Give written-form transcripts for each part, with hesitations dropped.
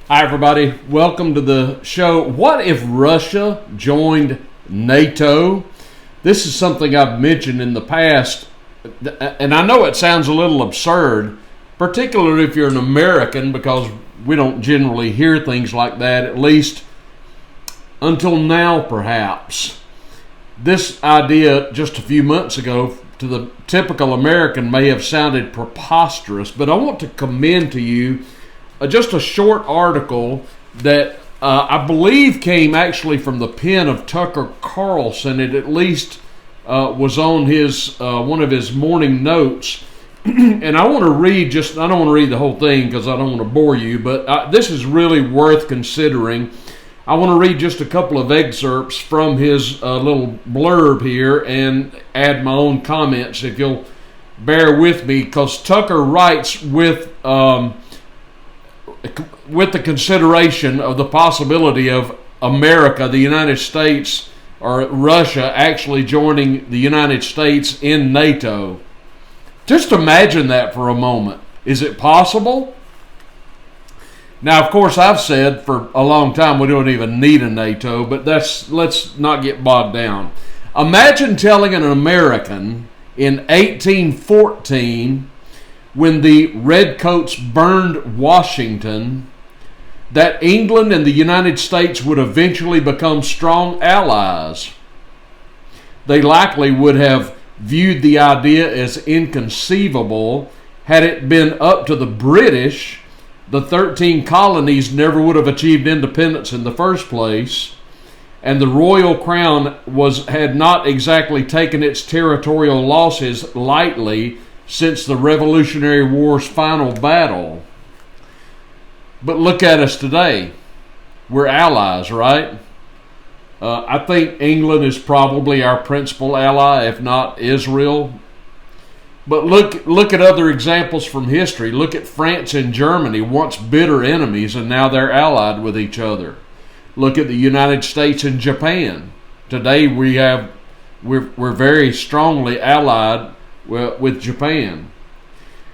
Hi, everybody. Welcome to the show. What if Russia joined NATO? This is something I've mentioned in the past, and I know it sounds a little absurd, particularly if you're an American, because we don't generally hear things like that, at least until now, perhaps. This idea just a few months ago to the typical American may have sounded preposterous, but I want to commend to you just a short article that I believe came actually from the pen of Tucker Carlson. It at least was on his one of his morning notes. And I want to read I don't want to read the whole thing because I don't want to bore you, but this is really worth considering. I want to read just a couple of excerpts from his little blurb here and add my own comments if you'll bear with me, because Tucker writes with the consideration of the possibility of America, the United States, or Russia actually joining the United States in NATO. Just imagine that for a moment. Is it possible? Now, of course, I've said for a long time we don't even need a NATO, but let's not get bogged down. Imagine telling an American in 1814, when the Redcoats burned Washington, that England and the United States would eventually become strong allies. They likely would have viewed the idea as inconceivable. Had it been up to the British, the 13 colonies never would have achieved independence in the first place, and the Royal Crown had not exactly taken its territorial losses lightly since the Revolutionary War's final battle. But look at us today. We're allies, right? I think England is probably our principal ally, if not Israel. But look at other examples from history. Look at France and Germany, once bitter enemies, and now they're allied with each other. Look at the United States and Japan. Today we're very strongly allied with Japan.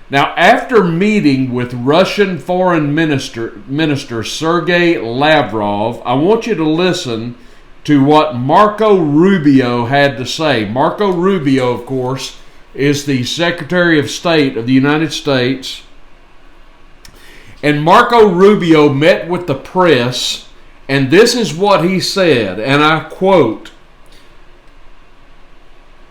Now, after meeting with Russian Foreign Minister Sergei Lavrov, I want you to listen to what Marco Rubio had to say. Marco Rubio, of course, is the Secretary of State of the United States. And Marco Rubio met with the press, and this is what he said, and I quote,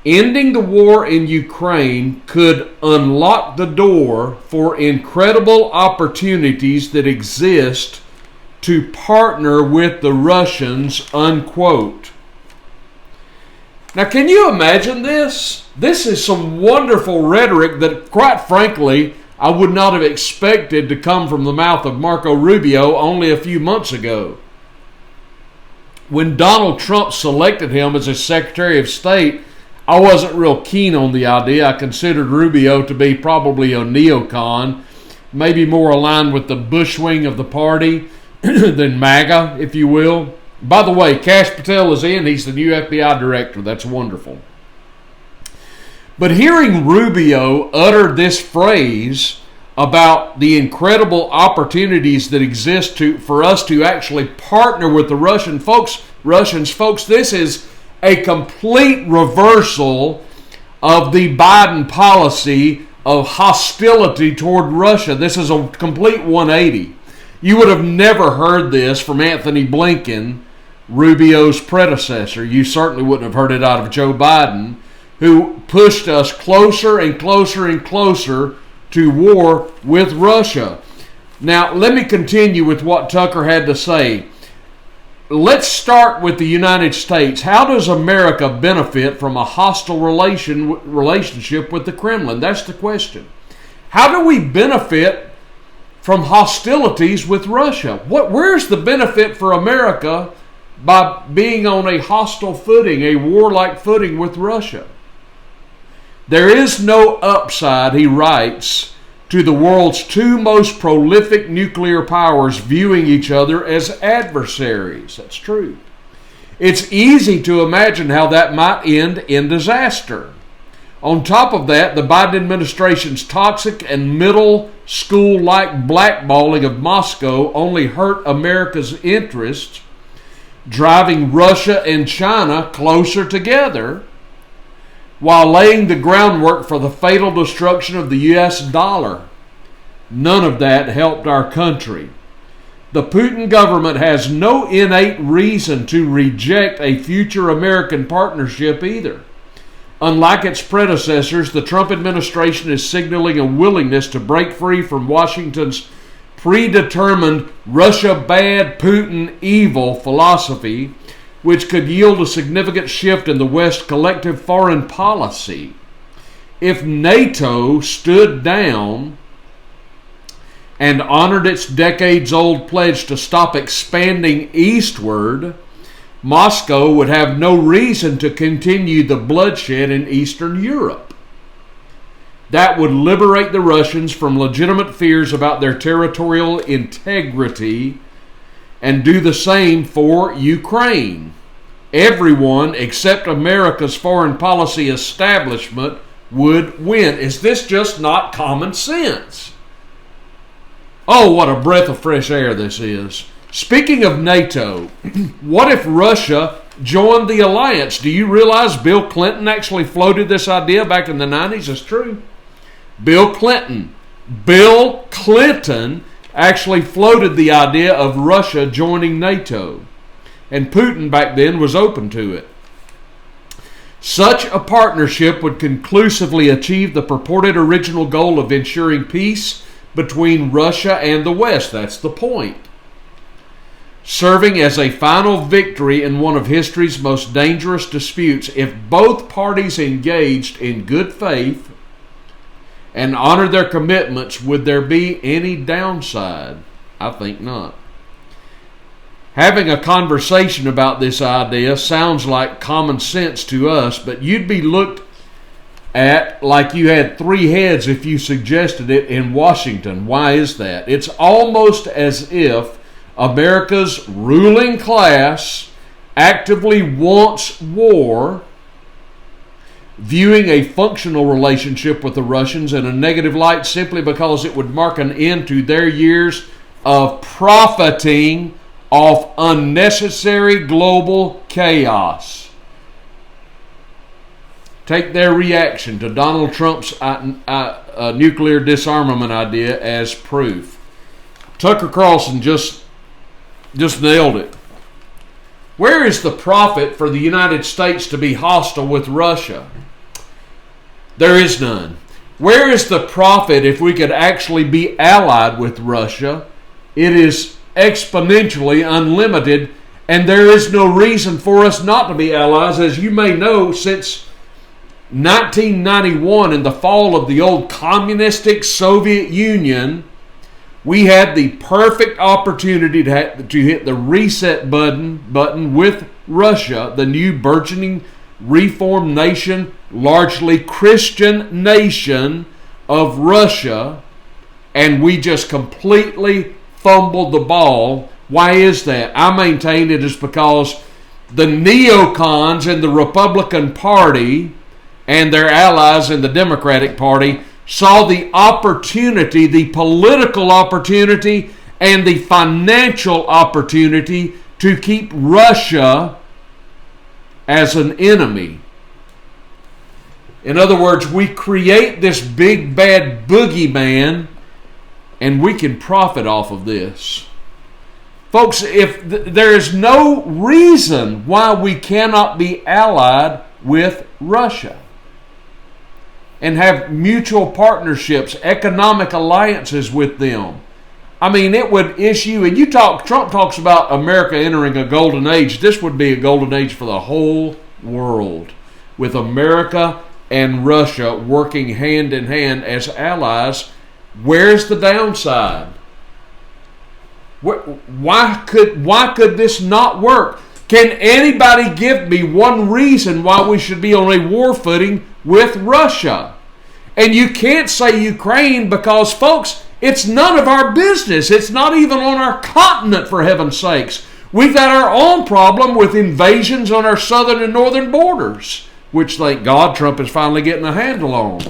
"Ending the war in Ukraine could unlock the door for incredible opportunities that exist to partner with the Russians," unquote. Now, can you imagine this? This is some wonderful rhetoric that, quite frankly, I would not have expected to come from the mouth of Marco Rubio only a few months ago. When Donald Trump selected him as his Secretary of State, I wasn't real keen on the idea. I considered Rubio to be probably a neocon, maybe more aligned with the Bush wing of the party than MAGA, if you will. By the way, Kash Patel is in. He's the new FBI director. That's wonderful. But hearing Rubio utter this phrase about the incredible opportunities that exist for us to actually partner with the Russians, folks, this is a complete reversal of the Biden policy of hostility toward Russia. This is a complete 180. You would have never heard this from Anthony Blinken, Rubio's predecessor. You certainly wouldn't have heard it out of Joe Biden, who pushed us closer and closer and closer to war with Russia. Now, let me continue with what Tucker had to say. Let's start with the United States. How does America benefit from a hostile relationship with the Kremlin? That's the question. How do we benefit from hostilities with Russia? Where's the benefit for America by being on a hostile footing, a warlike footing with Russia? There is no upside, he writes, to the world's two most prolific nuclear powers viewing each other as adversaries. That's true. It's easy to imagine how that might end in disaster. On top of that, the Biden administration's toxic and middle school-like blackballing of Moscow only hurt America's interests, driving Russia and China closer together while laying the groundwork for the fatal destruction of the U.S. dollar. None of that helped our country. The Putin government has no innate reason to reject a future American partnership either. Unlike its predecessors, the Trump administration is signaling a willingness to break free from Washington's predetermined Russia bad, Putin evil philosophy, which could yield a significant shift in the West's collective foreign policy. If NATO stood down and honored its decades-old pledge to stop expanding eastward, Moscow would have no reason to continue the bloodshed in Eastern Europe. That would liberate the Russians from legitimate fears about their territorial integrity and do the same for Ukraine. Everyone except America's foreign policy establishment would win. Is this just not common sense? Oh, what a breath of fresh air this is. Speaking of NATO, what if Russia joined the alliance? Do you realize Bill Clinton actually floated this idea back in the 90s? It's true. Bill Clinton actually floated the idea of Russia joining NATO. And Putin back then was open to it. Such a partnership would conclusively achieve the purported original goal of ensuring peace between Russia and the West. That's the point. Serving as a final victory in one of history's most dangerous disputes, if both parties engaged in good faith and honored their commitments, would there be any downside? I think not. Having a conversation about this idea sounds like common sense to us, but you'd be looked at like you had three heads if you suggested it in Washington. Why is that? It's almost as if America's ruling class actively wants war, viewing a functional relationship with the Russians in a negative light simply because it would mark an end to their years of profiting off unnecessary global chaos. Take their reaction to Donald Trump's nuclear disarmament idea as proof. Tucker Carlson just nailed it. Where is the profit for the United States to be hostile with Russia? There is none. Where is the profit if we could actually be allied with Russia? It is exponentially unlimited, and there is no reason for us not to be allies. As you may know, since 1991, in the fall of the old communistic Soviet Union, we had the perfect opportunity to hit the reset button with Russia, the new burgeoning reformed nation, largely Christian nation of Russia, and we just completely fumbled the ball. Why is that? I maintain it is because the neocons in the Republican Party and their allies in the Democratic Party saw the opportunity, the political opportunity, and the financial opportunity to keep Russia as an enemy. In other words, we create this big bad boogeyman, and we can profit off of this. Folks, if there is no reason why we cannot be allied with Russia and have mutual partnerships, economic alliances with them. I mean, it would issue, and Trump talks about America entering a golden age. This would be a golden age for the whole world, with America and Russia working hand in hand as allies. Where's the downside? Why could this not work? Can anybody give me one reason why we should be on a war footing with Russia? And you can't say Ukraine because, folks, it's none of our business. It's not even on our continent, for heaven's sakes. We've got our own problem with invasions on our southern and northern borders. which, thank God, Trump is finally getting a handle on.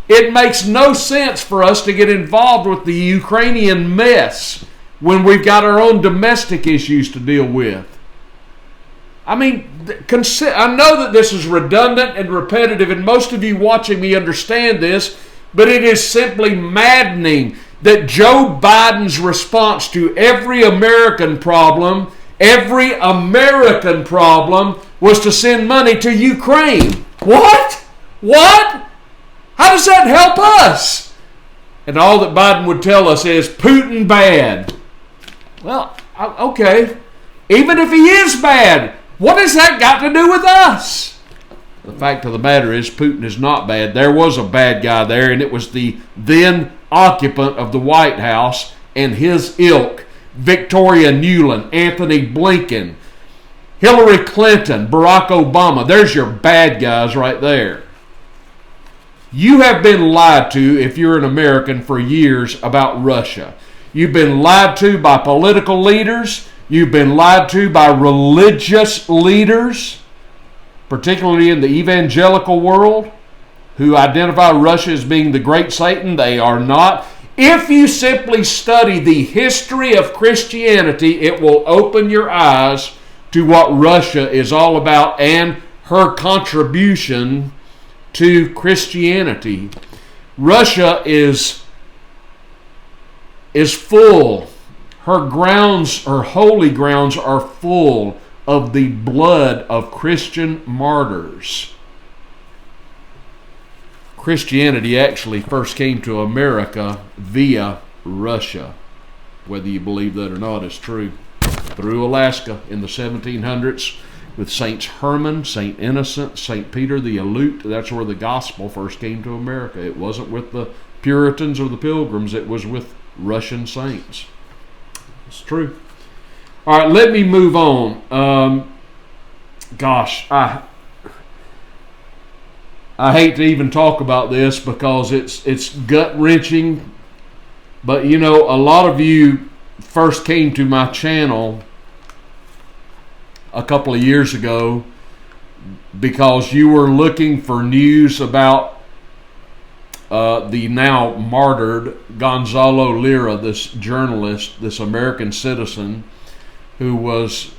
It makes no sense for us to get involved with the Ukrainian mess when we've got our own domestic issues to deal with. I mean, I know that this is redundant and repetitive, and most of you watching me understand this, but it is simply maddening that Joe Biden's response to every American problem was to send money to Ukraine. What? How does that help us? And all that Biden would tell us is Putin bad. Well, okay. Even if he is bad, what has that got to do with us? The fact of the matter is Putin is not bad. There was a bad guy there, and it was the then occupant of the White House and his ilk, Victoria Nuland, Anthony Blinken, Hillary Clinton, Barack Obama. There's your bad guys right there. You have been lied to, if you're an American, for years about Russia. You've been lied to by political leaders. You've been lied to by religious leaders, particularly in the evangelical world, who identify Russia as being the great Satan. They are not. If you simply study the history of Christianity, it will open your eyes to what Russia is all about and her contribution to Christianity. Russia is full. Her holy grounds are full of the blood of Christian martyrs. Christianity actually first came to America via Russia. Whether you believe that or not is true. Through Alaska in the 1700s with Saints Herman, Saint Innocent, Saint Peter the Alute. That's where the gospel first came to America. It wasn't with the Puritans or the Pilgrims. It was with Russian saints. It's true. All right, let me move on. I hate to even talk about this because it's gut-wrenching. But, you know, a lot of you first came to my channel a couple of years ago because you were looking for news about the now martyred Gonzalo Lira, this journalist, this American citizen who was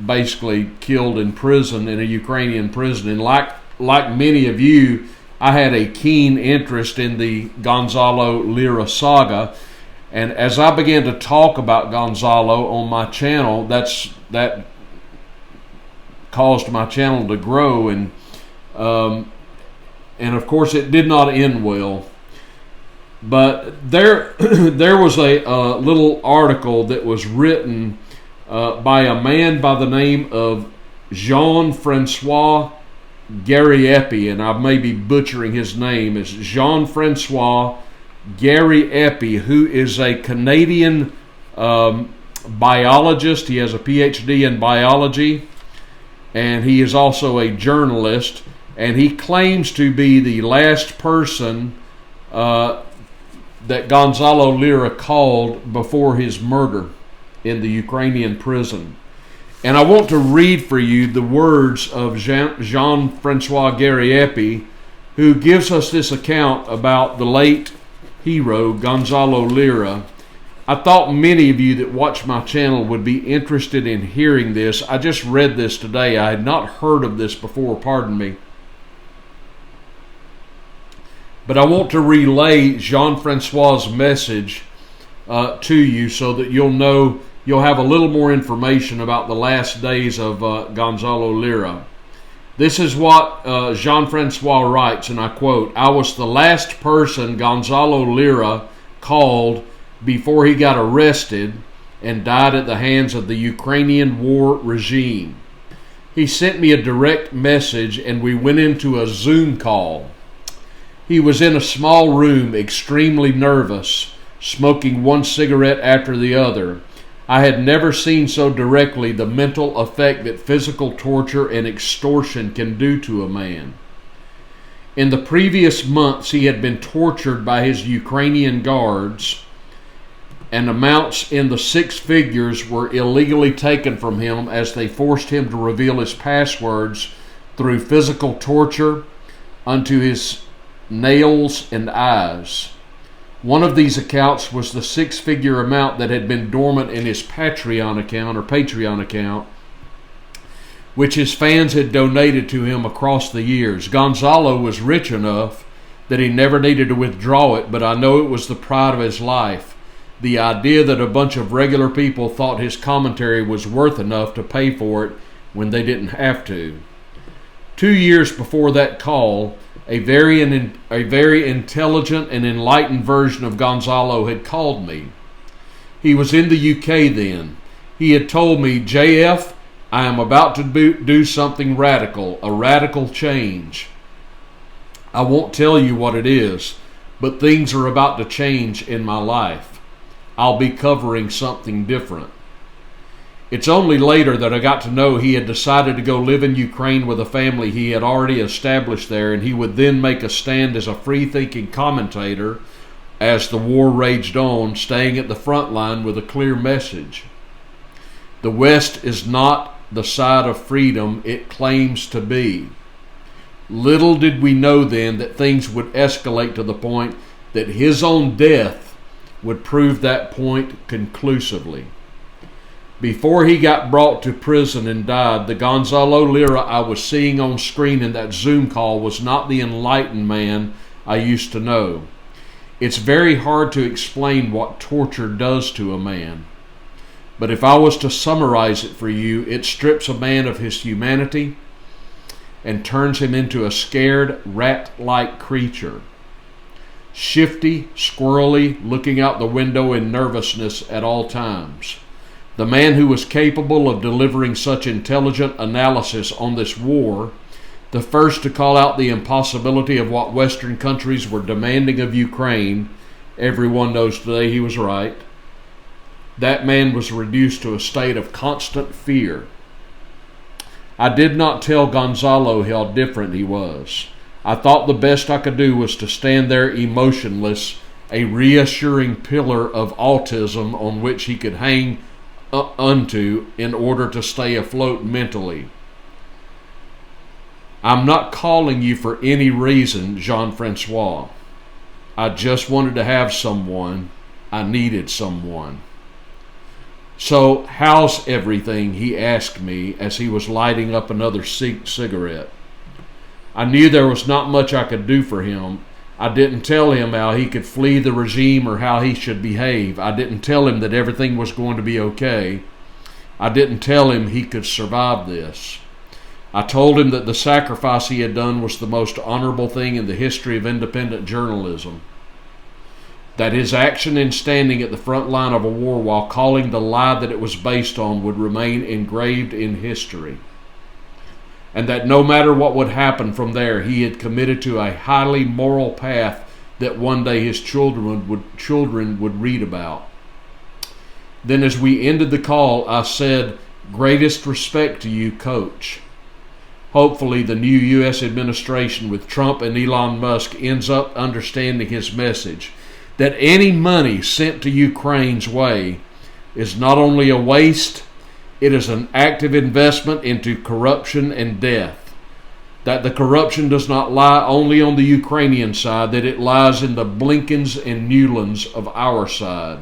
basically killed in prison, in a Ukrainian prison. And like many of you, I had a keen interest in the Gonzalo Lira saga. And as I began to talk about Gonzalo on my channel, that caused my channel to grow, and of course it did not end well. But there was a little article that was written by a man by the name of Jean-Francois Gariepi, and I may be butchering his name. It's Jean-Francois Gariepi, who is a Canadian biologist. He has a PhD in biology, and he is also a journalist, and he claims to be the last person that Gonzalo Lira called before his murder in the Ukrainian prison. And I want to read for you the words of Jean-Francois Gariepi, who gives us this account about the late hero Gonzalo Lira. I thought many of you that watch my channel would be interested in hearing this. I just read this today. I had not heard of this before, pardon me. But I want to relay Jean-Francois's message to you so that you'll have a little more information about the last days of Gonzalo Lira. This is what Jean-Francois writes, and I quote, "I was the last person Gonzalo Lira called before he got arrested and died at the hands of the Ukrainian war regime. He sent me a direct message and we went into a Zoom call. He was in a small room, extremely nervous, smoking one cigarette after the other. I had never seen so directly the mental effect that physical torture and extortion can do to a man. In the previous months, he had been tortured by his Ukrainian guards, and amounts in the six figures were illegally taken from him as they forced him to reveal his passwords through physical torture unto his nails and eyes. One of these accounts was the six-figure amount that had been dormant in his Patreon account, which his fans had donated to him across the years. Gonzalo was rich enough that he never needed to withdraw it, but I know it was the pride of his life. The idea that a bunch of regular people thought his commentary was worth enough to pay for it when they didn't have to. 2 years before that call, a very intelligent and enlightened version of Gonzalo had called me. He was in the UK then. He had told me, JF, I am about to do something radical, a radical change. I won't tell you what it is, but things are about to change in my life. I'll be covering something different. It's only later that I got to know he had decided to go live in Ukraine with a family he had already established there, and he would then make a stand as a free-thinking commentator as the war raged on, staying at the front line with a clear message. The West is not the side of freedom it claims to be. Little did we know then that things would escalate to the point that his own death would prove that point conclusively. Before he got brought to prison and died, the Gonzalo Lira I was seeing on screen in that Zoom call was not the enlightened man I used to know. It's very hard to explain what torture does to a man. But if I was to summarize it for you, it strips a man of his humanity and turns him into a scared, rat-like creature. Shifty, squirrely, looking out the window in nervousness at all times. The man who was capable of delivering such intelligent analysis on this war, the first to call out the impossibility of what Western countries were demanding of Ukraine, everyone knows today he was right. That man was reduced to a state of constant fear. I did not tell Gonzalo how different he was. I thought the best I could do was to stand there emotionless, a reassuring pillar of autism on which he could hang unto in order to stay afloat mentally. I'm not calling you for any reason, Jean-Francois. I just wanted to have someone. I needed someone. So, how's everything? He asked me as he was lighting up another cigarette. I knew there was not much I could do for him. I didn't tell him how he could flee the regime or how he should behave. I didn't tell him that everything was going to be okay. I didn't tell him he could survive this. I told him that the sacrifice he had done was the most honorable thing in the history of independent journalism. That his action in standing at the front line of a war while calling the lie that it was based on would remain engraved in history. And that no matter what would happen from there, he had committed to a highly moral path that one day his children would read about. Then as we ended the call, I said, greatest respect to you, Coach. Hopefully the new U.S. administration with Trump and Elon Musk ends up understanding his message, that any money sent to Ukraine's way is not only a waste, it is an active investment into corruption and death. That the corruption does not lie only on the Ukrainian side, that it lies in the Blinkens and Newlands of our side.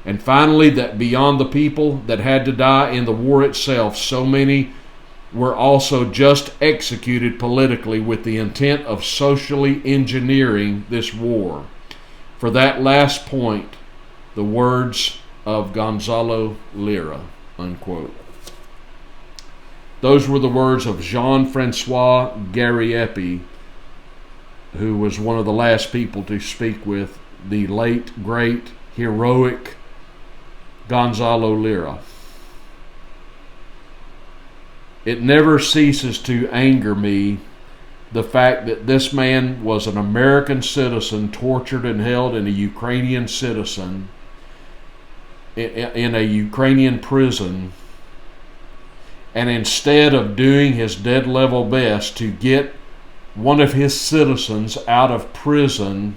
And finally, that beyond the people that had to die in the war itself, so many were also just executed politically with the intent of socially engineering this war. For that last point, the words of Gonzalo Lira, unquote. Those were the words of Jean-Francois Gariepi, who was one of the last people to speak with the late, great, heroic Gonzalo Lira. It never ceases to anger me the fact that this man was an American citizen tortured and held in a Ukrainian citizen in a Ukrainian prison, and instead of doing his dead level best to get one of his citizens out of prison,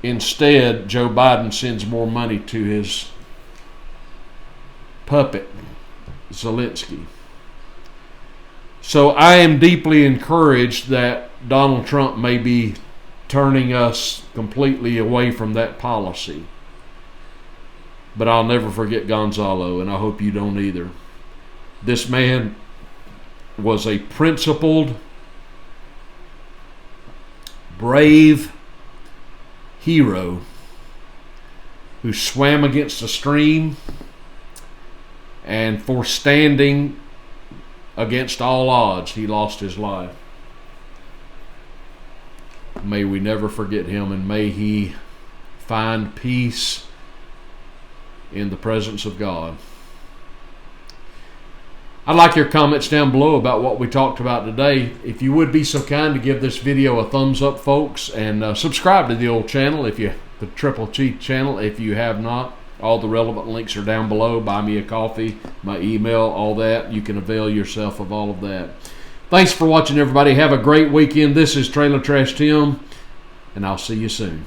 instead Joe Biden sends more money to his puppet Zelensky. So I am deeply encouraged that Donald Trump may be turning us completely away from that policy. But I'll never forget Gonzalo, and I hope you don't either. This man was a principled, brave hero who swam against a stream, and for standing against all odds, he lost his life. May we never forget him, and may he find peace in the presence of God. I'd like your comments down below about what we talked about today. If you would be so kind to give this video a thumbs up, folks, and subscribe to the old channel, the Triple Chief channel, if you have not. All the relevant links are down below. Buy me a coffee, my email, all that. You can avail yourself of all of that. Thanks for watching, everybody. Have a great weekend. This is Trailer Trash Tim, and I'll see you soon.